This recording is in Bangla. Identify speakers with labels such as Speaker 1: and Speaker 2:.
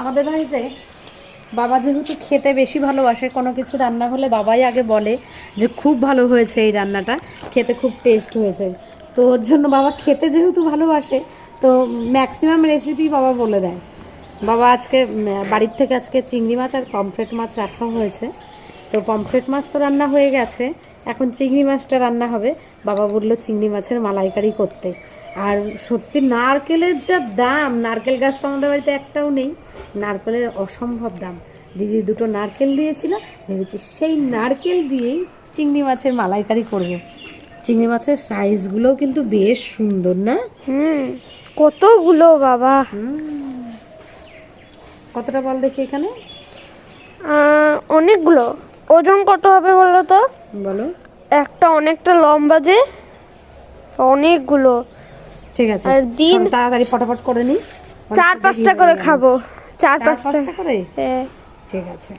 Speaker 1: আমাদের বাড়িতে বাবা যেহেতু খেতে বেশি ভালোবাসে, কোনো কিছু রান্না হলে বাবাই আগে বলে যে খুব ভালো হয়েছে, এই রান্নাটা খেতে খুব টেস্ট হয়েছে। তো ওর জন্য বাবা খেতে যেহেতু ভালোবাসে, তো ম্যাক্সিমাম রেসিপি বাবা বলে দেয়। বাবা আজকে বাড়ির থেকে আজকে চিংড়ি মাছ আর পমফ্রেট মাছ রাখা হয়েছে। তো পমফ্রেট মাছ তো রান্না হয়ে গেছে, এখন চিংড়ি মাছটা রান্না হবে। বাবা বললো চিংড়ি মাছের মালাইকারি করতে। আর সত্যি নারকেলের যা দাম, নারকেল গাছ তো আমাদের বাড়িতে একটাও নেই, নারকেলের অসম্ভব দাম। দিদি দুটো নারকেল দিয়েছিল, ভেবেছি সেই নারকেল দিয়েই চিংড়ি মাছের মালাইকারি করবো। চিংড়ি মাছের সাইজগুলোও কিন্তু বেশ সুন্দর না?
Speaker 2: কতগুলো বাবা!
Speaker 1: কতটা বল দেখি এখানে।
Speaker 2: অনেকগুলো। ওজন কত হবে বলো তো?
Speaker 1: বলো।
Speaker 2: একটা অনেকটা লম্বা যে, অনেকগুলো।
Speaker 1: ঠিক আছে,
Speaker 2: আর দিন
Speaker 1: তাড়াতাড়ি ফটাফট করে নি,
Speaker 2: 4-5টা করে খাবো। 4-5টা
Speaker 1: করে।
Speaker 2: হ্যাঁ,
Speaker 1: ঠিক আছে।